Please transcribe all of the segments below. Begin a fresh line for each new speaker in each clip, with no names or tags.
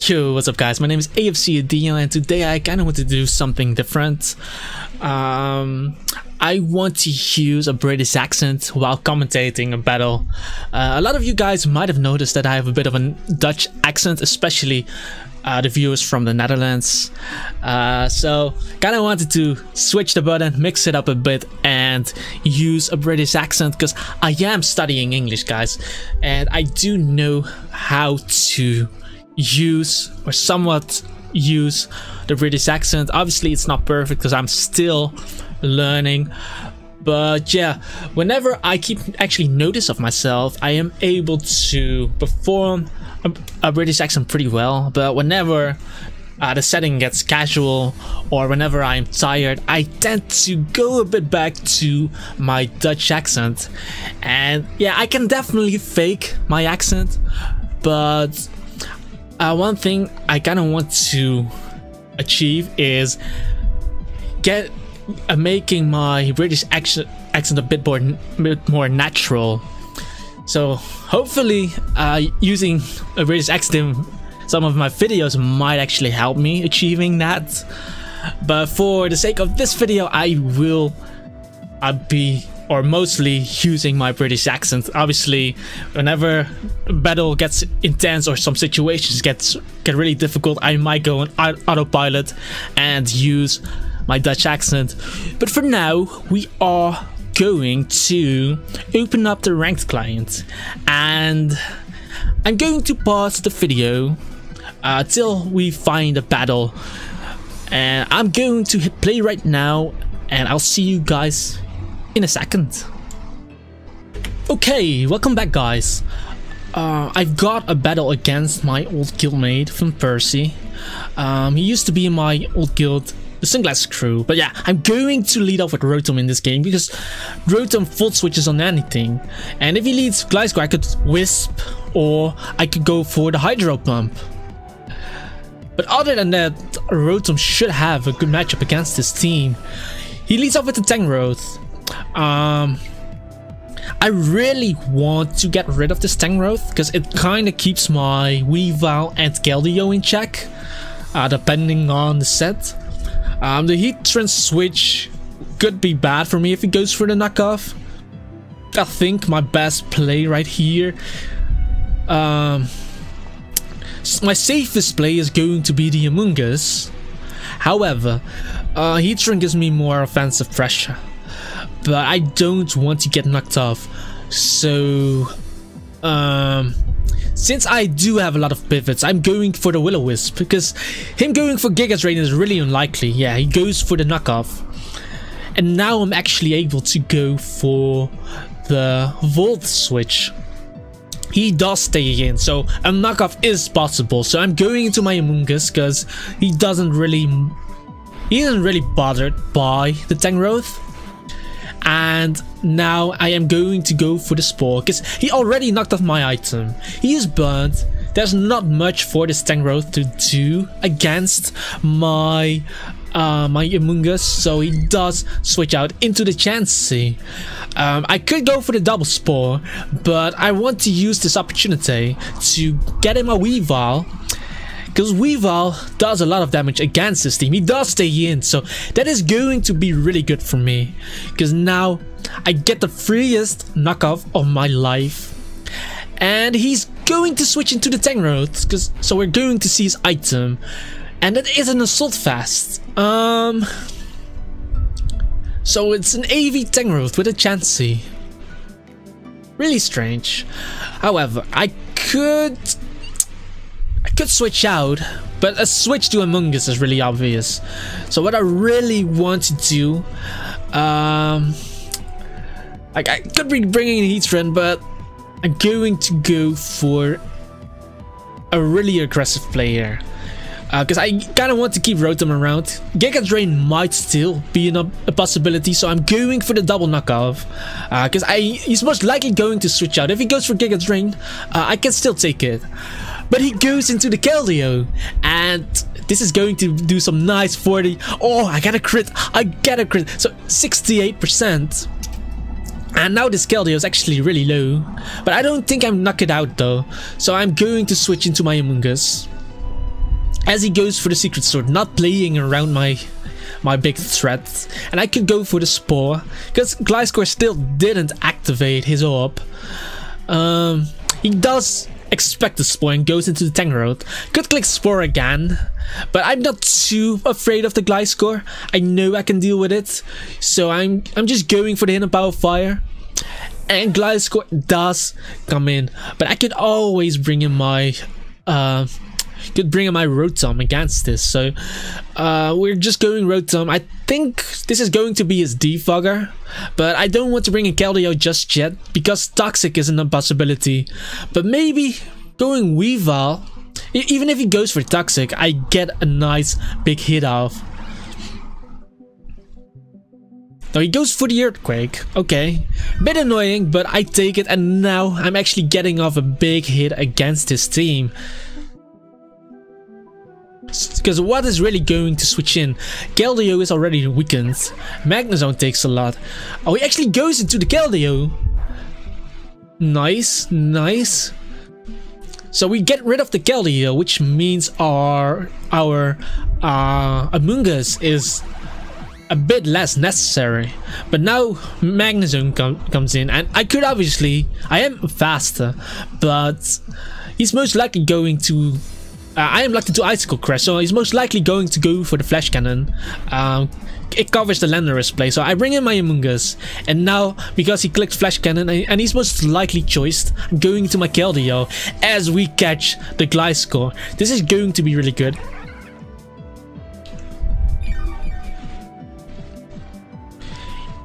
Yo, what's up guys, my name is AFCADIO and today I kinda want to do something different. I want to use a British accent while commentating a battle. A lot of you guys might have noticed that I have a bit of a Dutch accent, especially the viewers from the Netherlands. So kinda wanted to switch the button, mix it up a bit and use a British accent because I am studying English, guys, and I do know how to use or somewhat use the British accent. Obviously it's not perfect because I'm still learning, but yeah, whenever I keep actually notice of myself, I am able to perform a British accent pretty well. But whenever the setting gets casual or whenever I'm tired, I tend to go a bit back to my Dutch accent. And yeah, I can definitely fake my accent, but one thing I kind of want to achieve is making my British accent a bit more natural. So hopefully using a British accent in some of my videos might actually help me achieving that. But for the sake of this video, I will be mostly using my British accent. Obviously, whenever a battle gets intense or some situations get really difficult, I might go on autopilot and use my Dutch accent. But for now, we are going to open up the ranked client, and I'm going to pause the video till we find a battle, and I'm going to hit play right now, and I'll see you guys in a second. Okay, welcome back guys. I've got a battle against my old guildmate from Percy. He used to be in my old guild, the Sunglasses crew, but yeah, I'm going to lead off with Rotom in this game because Rotom full switches on anything, and if he leads Gliscor, I could Wisp or I could go for the Hydro Pump. But other than that, Rotom should have a good matchup against this team. He leads off with the Tangrowth. I really want to get rid of this Tangrowth because it kind of keeps my Weavile and Keldeo in check, depending on the set. The Heatran switch could be bad for me if he goes for the knockoff. I think my best play right here, my safest play is going to be the Amoonguss. However, Heatran gives me more offensive pressure, but I don't want to get knocked off. So since I do have a lot of pivots, I'm going for the Will-O-Wisp because him going for Giga Drain is really unlikely. Yeah, he goes for the knockoff, and now I'm actually able to go for the Volt switch. He does stay in, so a knockoff is possible. So I'm going into my Amoonguss because he isn't really bothered by the Tangrowth. And now I am going to go for the Spore because he already knocked off my item. He is burnt. There's not much for this Tangrowth to do against my my Amoonguss, so he does switch out into the Chansey. I could go for the double Spore, but I want to use this opportunity to get him a Weavile, because Weavile does a lot of damage against this team. He does stay in, so that is going to be really good for me, because now I get the freest knockoff of my life. And he's going to switch into the Tangrowth, so we're going to see his item, and it is an Assault Vest. So it's an AV Tangrowth with a Chansey. Really strange. However, I could switch out, but a switch to Amoonguss is really obvious. So what I really want to do, I could be bringing in Heatran, but I'm going to go for a really aggressive player because I kind of want to keep Rotom around. Giga Drain might still be a possibility, so I'm going for the double knockoff because he's most likely going to switch out. If he goes for Giga Drain, I can still take it. But he goes into the Keldeo, and this is going to do some nice 40. Oh, I got a crit. I get a crit. So 68%. And now this Keldeo is actually really low. But I don't think I'm knocked it out though. So I'm going to switch into my Amoonguss. as he goes for the secret sword, not playing around my big threat. And I could go for the spore because Gliscor still didn't activate his orb. He does expect the spore and goes into the Tangrowth. Could click spore again, but I'm not too afraid of the Gliscor. I know I can deal with it, so I'm just going for the hidden power fire. And Gliscor does come in, but I could always bring in my Rotom against this. So we're just going Rotom. I think this is going to be his defogger, but I don't want to bring in Keldeo just yet because Toxic isn't a possibility. But maybe going Weavile, even if he goes for Toxic, I get a nice big hit off. Now he goes for the Earthquake. Okay, bit annoying, but I take it, and now I'm actually getting off a big hit against his team. Because what is really going to switch in? Keldeo is already weakened. Magnezone takes a lot. Oh, he actually goes into the Keldeo. Nice, nice. So we get rid of the Keldeo, which means our Amoonguss is a bit less necessary. But now Magnezone comes in, and I could obviously, I am faster, but he's most likely going to I am locked into Icicle Crash, so he's most likely going to go for the Flash Cannon. It covers the Landorus play, so I bring in my Amoonguss, and now because he clicked Flash Cannon and he's most likely choiced, I'm going to my Keldeo as we catch the Gliscor. This is going to be really good.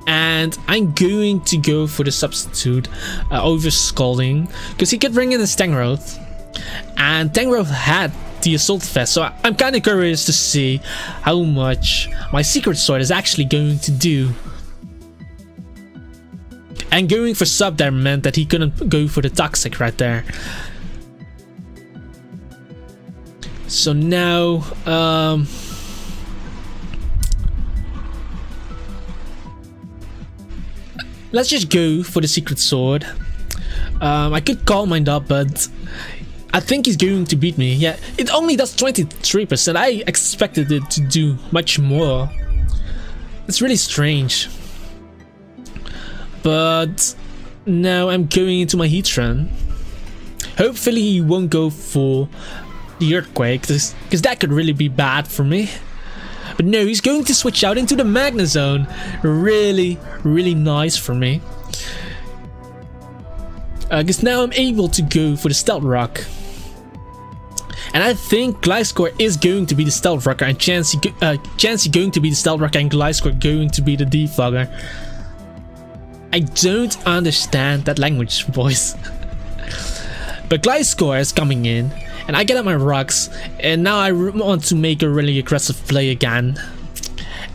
And I'm going to go for the substitute over Scalding, because he could bring in the Tangrowth. And Tangrowth had the Assault Vest, so I'm kind of curious to see how much my Secret Sword is actually going to do. And going for Sub there meant that he couldn't go for the Toxic right there. So now, let's just go for the Secret Sword. I could Calm Mind up, but I think he's going to beat me. Yeah, it only does 23%. I expected it to do much more. It's really strange. But now I'm going into my Heatran. Hopefully he won't go for the Earthquake, because that could really be bad for me. But no, he's going to switch out into the Magnezone. Really, really nice for me. Because now I'm able to go for the Stealth Rock. And I think Gliscor is going to be the Stealth Rocker, and Chansey going to be the Stealth Rocker, and Gliscor going to be the Defogger. I don't understand that language, boys. But Gliscor is coming in, and I get out my rocks, and now I want to make a really aggressive play again.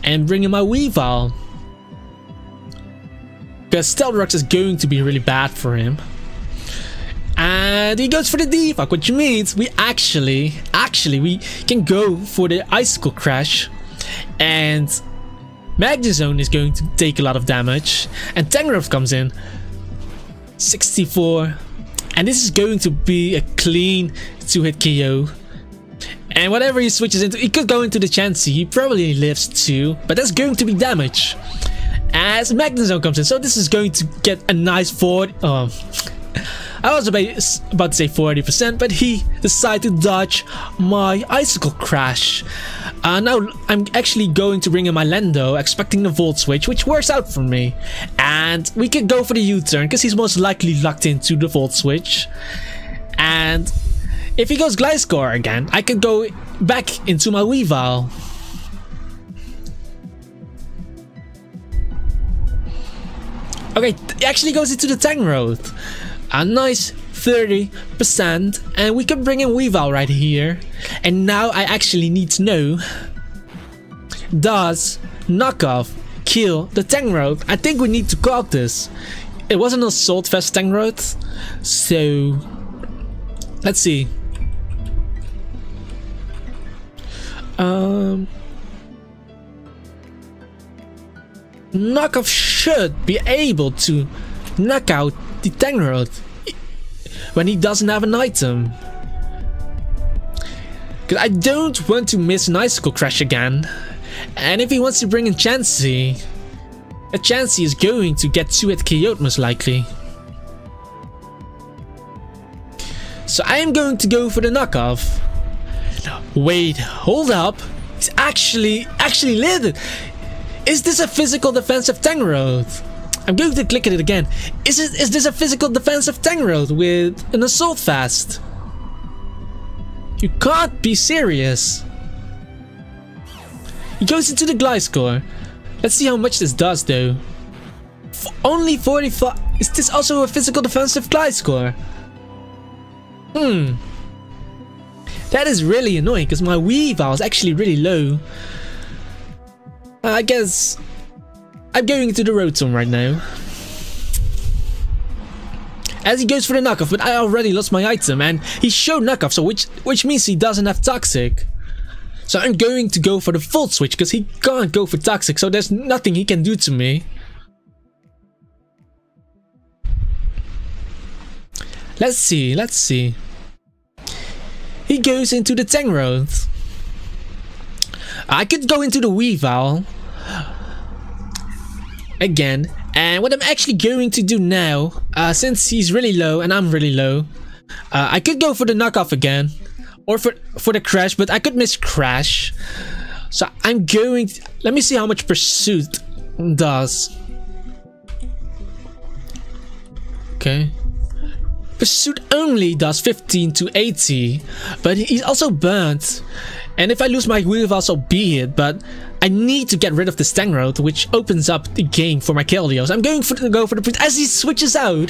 And bring in my Weavile. Because Stealth Rocks is going to be really bad for him. And he goes for the Defog, which means we actually we can go for the Icicle Crash, and Magnezone is going to take a lot of damage, and Tangrowth comes in 64, and this is going to be a clean 2-hit KO. And whatever he switches into, he could go into the Chansey. He probably lives too, but that's going to be damage as Magnezone comes in. So this is going to get a nice forward. I was about to say 40%, but he decided to dodge my Icicle Crash. Now I'm actually going to bring in my Lando, expecting the Volt Switch, which works out for me. And we could go for the U-turn, because he's most likely locked into the Volt Switch. And if he goes Gliscor again, I can go back into my Weavile. Okay, he actually goes into the Tangrowth. A nice 30%, and we can bring in Weavile right here. And now I actually need to know, does knockoff kill the Tangrowth? I think we need to clock this. It was an Assault Vest Tangrowth, so let's see. Knockoff should be able to knock out the Tangrowth when he doesn't have an item. Because I don't want to miss an Icicle Crash again. And if he wants to bring in Chansey, a Chansey is going to get 2-hit KO'd most likely. So I am going to go for the knockoff. Wait, hold up. He's actually lived. Is this a physical defensive Tangrowth? I'm going to click it again. Is this a physical defensive Tangrowth with an Assault Fast? You can't be serious. He goes into the Gliscor. Let's see how much this does though. Only 45. Is this also a physical defensive Gliscor? That is really annoying because my Weavile is actually really low. I guess I'm going into the Rotom right now. As he goes for the knockoff, but I already lost my item and he showed knockoff, so which means he doesn't have Toxic. So I'm going to go for the Volt Switch because he can't go for Toxic, so there's nothing he can do to me. Let's see. He goes into the Tangrowth. I could go into the Weavile again, and what I'm actually going to do now, since he's really low and I'm really low, I could go for the knockoff again, or for the Crash, but I could miss Crash. So I'm going to, let me see how much Pursuit does. Okay. Pursuit only does 15 to 80, but he's also burnt. And if I lose my Weavile, so be it, but I need to get rid of the Tangrowth, which opens up the game for my Keldeo. So I'm going to go for the... As he switches out,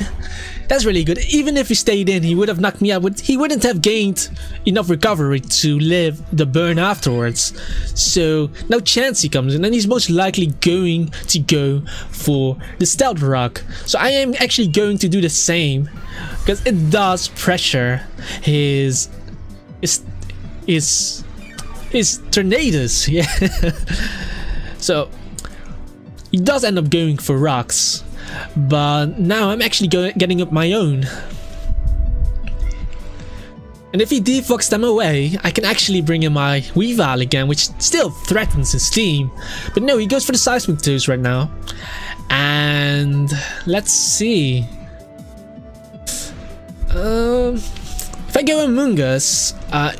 that's really good. Even if he stayed in, he would have knocked me out. He wouldn't have gained enough recovery to live the burn afterwards. So now Chansey comes in, and he's most likely going to go for the Stealth Rock. So I am actually going to do the same, because it does pressure his Tornadus, yeah. So he does end up going for rocks, but now I'm actually getting up my own. And if he defogs them away, I can actually bring in my Weavile again, which still threatens his team. But no, he goes for the Seismic Toes right now. And let's see. If I go Amoonguss,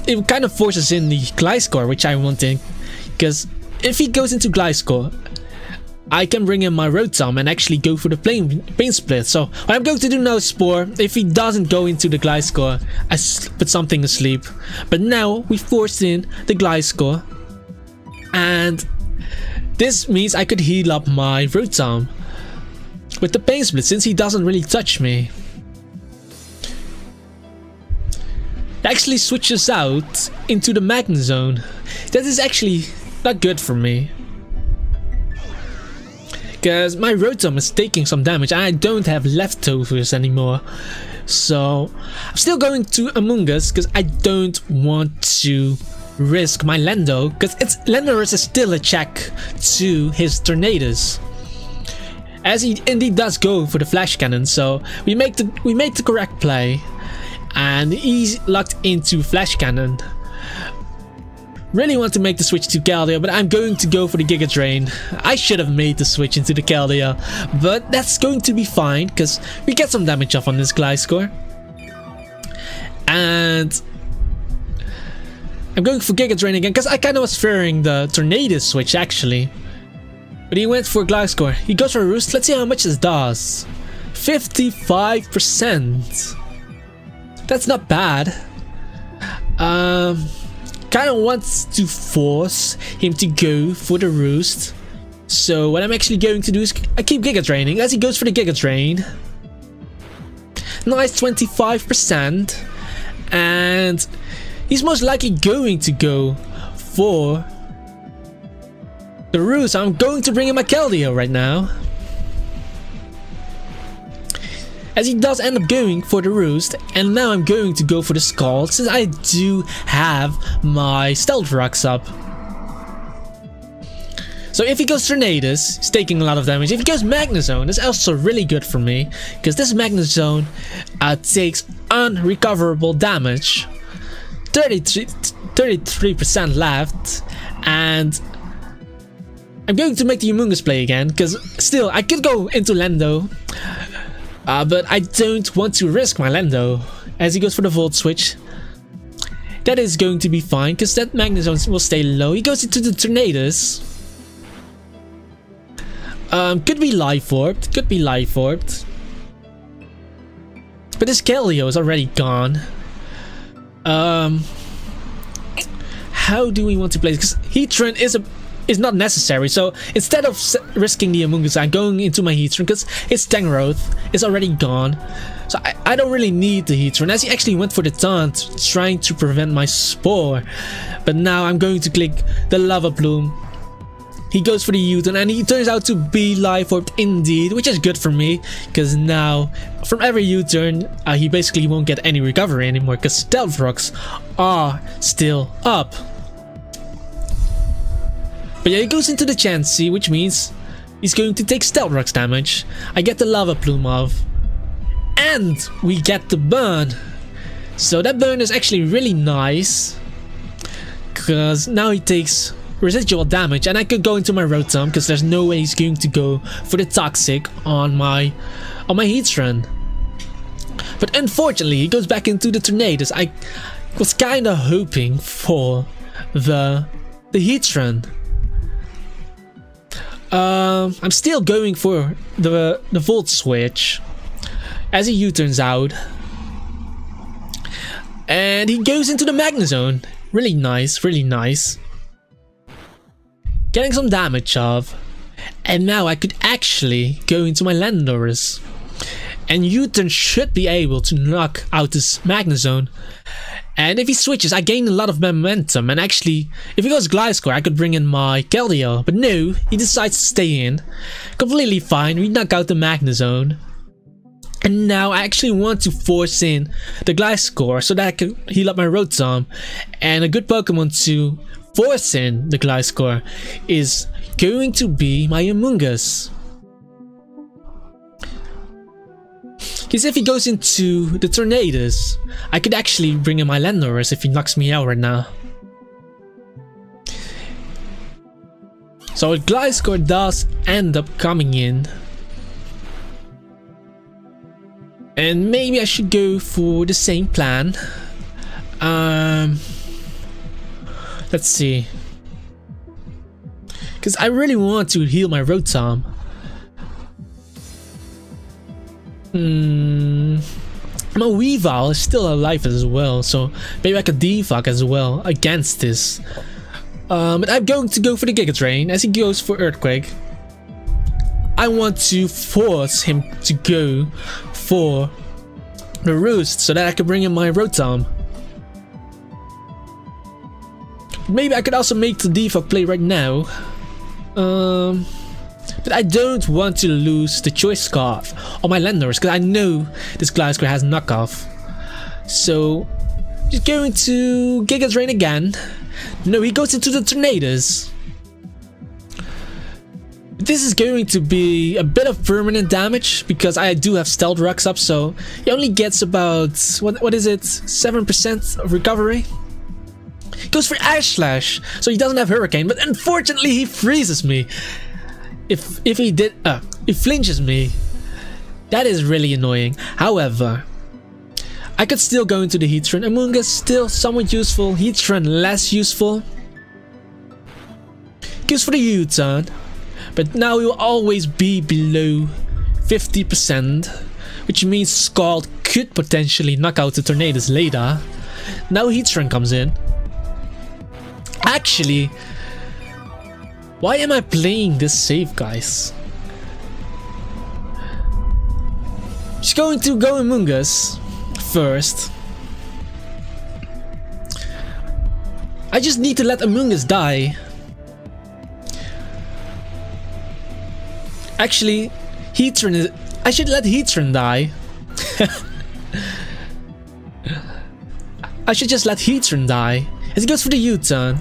it kind of forces in the Gliscor, which I wanted, because if he goes into Gliscor, I can bring in my Rotom and actually go for the Pain Split. So what I'm going to do now is Spore. If he doesn't go into the Gliscor, I put something asleep. But now we forced in the Gliscor, and this means I could heal up my Rotom with the Pain Split since he doesn't really touch me. Actually switches out into the Magnezone. That is actually not good for me, because my Rotom is taking some damage and I don't have leftovers anymore. So I'm still going to Amoonguss because I don't want to risk my Lendo, because Landorus is still a check to his Tornadus, as he indeed does go for the Flash Cannon. So we make the correct play. And he's locked into Flash Cannon. Really want to make the switch to Keldeo, but I'm going to go for the Giga Drain. I should have made the switch into the Keldeo, but that's going to be fine because we get some damage off on this Gliscor. And I'm going for Giga Drain again because I kind of was fearing the Tornadus switch actually. But he went for Gliscor. He goes for a Roost. Let's see how much this does. 55%. That's not bad. Kind of wants to force him to go for the Roost. So what I'm actually going to do is I keep Giga Draining as he goes for the Giga Drain. Nice 25%. And he's most likely going to go for the Roost. I'm going to bring in my Keldeo right now, as he does end up going for the Roost. And now I'm going to go for the Scald, since I do have my Stealth Rocks up. So if he goes Tornadus, he's taking a lot of damage. If he goes Magnezone, that's also really good for me, because this Magnezone takes unrecoverable damage. 33% left, and I'm going to make the Humongous play again, because still I could go into Lendo, but I don't want to risk my Lendo as he goes for the Volt Switch. That is going to be fine, because that Magnezone will stay low. He goes into the Tornadus. Could be Life Orbed, could be Life Orbed. But this Keldeo is already gone. How do we want to play this? Because Heatran is not necessary. So instead of risking the Amoonguss, I'm going into my Heatran because its Tangrowth is already gone. So I don't really need the Heatran, as he actually went for the taunt, trying to prevent my Spore. But now I'm going to click the Lava Plume. He goes for the U-turn, and he turns out to be Life Orbed indeed, which is good for me, because now from every U-turn he basically won't get any recovery anymore, because Stealth Rocks are still up. But yeah, he goes into the Chansey, which means he's going to take Stealth Rocks damage. I get the Lava Plume off, and we get the burn. So that burn is actually really nice, because now he takes residual damage, and I could go into my Rotom because there's no way he's going to go for the Toxic on my Heatran. But unfortunately, he goes back into the Tornadus. I was kind of hoping for the Heatran. I'm still going for the Volt Switch as he U-turns out, and he goes into the Magnezone. Really nice, really nice. Getting some damage off, and now I could actually go into my Landorus, and U-turn should be able to knock out this Magnezone. And if he switches, I gain a lot of momentum, and actually if he goes Gliscor, I could bring in my Keldeo, but no, he decides to stay in. Completely fine. We knock out the Magnezone, and now I actually want to force in the Gliscor so that I can heal up my Rotom. And a good Pokemon to force in the Gliscor is going to be my Amoonguss. Because if he goes into the Tornadus, I could actually bring in my Landorus if he knocks me out right now. So a Gliscor does end up coming in, and maybe I should go for the same plan. Let's see, because I really want to heal my Rotom. My Weavile is still alive as well, so maybe I could defog as well against this. But I'm going to go for the Giga Drain as he goes for Earthquake. I want to force him to go for the Roost so that I can bring in my Rotom. Maybe I could also make the defog play right now. But I don't want to lose the Choice Scarf on my Landorus because I know this Gliscor has knockoff. So just going to Giga Drain again. No, he goes into the Tornadus. This is going to be a bit of permanent damage because I do have Stealth Rocks up, so he only gets about what is it, 7% of recovery. He goes for Ash Slash, so he doesn't have Hurricane, but unfortunately he freezes me. If he did, he flinches me. That is really annoying. However, I could still go into the Heatran. Amoonguss still somewhat useful. Heatran less useful. Goes for the U-turn, but now he will always be below 50%, which means Scald could potentially knock out the Tornadus later. Now Heatran comes in. Actually, why am I playing this safe, guys? Just going to go Amoonguss first. I just need to let Amoonguss die. Actually, Heatran is... I should let Heatran die. I should just let Heatran die. As he goes for the U-turn.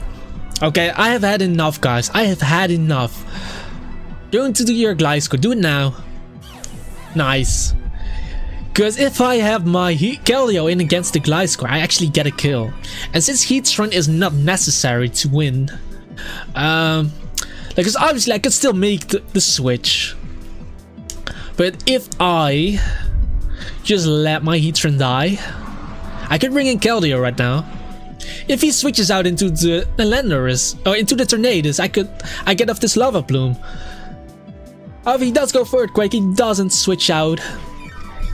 Okay, I have had enough, guys. I have had enough. Going to do your Gliscor. Do it now. Nice. Because if I have my Keldeo in against the Gliscor, I actually get a kill. And since Heatran is not necessary to win, because obviously I could still make the switch. But if I just let my Heatran die, I could bring in Keldeo right now. If he switches out into the Landorus or into the Tornadus, I get off this Lava Plume. If he does go for Earthquake, he doesn't switch out.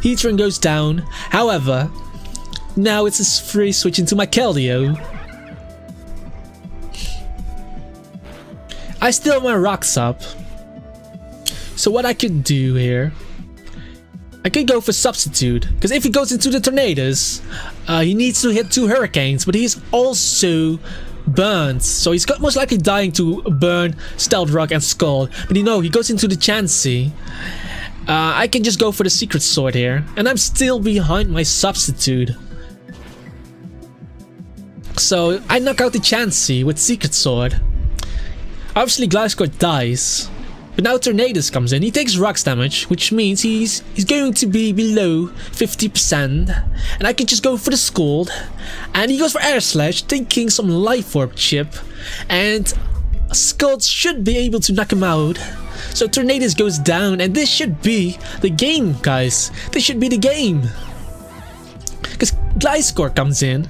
Heatran goes down. However, now it's a free switch into my Keldeo. I still have my rocks up. So what I could do here, I could go for Substitute. Because if he goes into the Tornadoes, he needs to hit 2 Hurricanes. But he's also burned. So he's most likely dying to Burn, Stealth Rock, and Scald. But you know, he goes into the Chansey. I can just go for the Secret Sword here. And I'm still behind my Substitute. So I knock out the Chansey with Secret Sword. Obviously Gliscor dies. But now Tornadus comes in. He takes rocks damage, which means he's going to be below 50%. And I can just go for the Scald. And he goes for Air Slash, taking some Life Orb chip. And Scald should be able to knock him out. So Tornadus goes down, and this should be the game, guys. This should be the game. Because Gliscor comes in,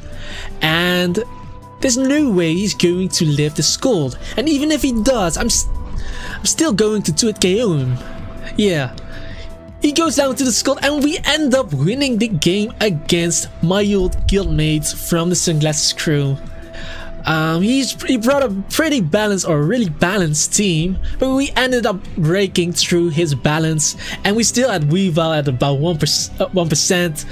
and there's no way he's going to live the Scald. And even if he does, I'm still going to 2-hit KO him. Yeah. He goes down to the Scald, and we end up winning the game against my old guildmates from the Sunglasses crew. He brought a pretty balanced or really balanced team, but we ended up breaking through his balance, and we still had Weavile at about 1%.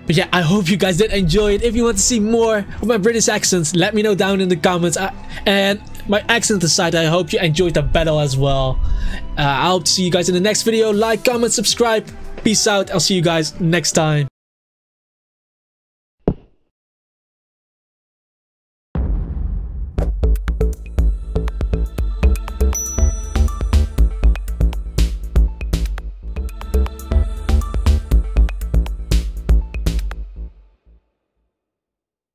But yeah, I hope you guys did enjoy it. If you want to see more of my British accents, let me know down in the comments. And my accent aside, I hope you enjoyed the battle as well. I hope to see you guys in the next video. Like, comment, subscribe. Peace out. I'll see you guys next time.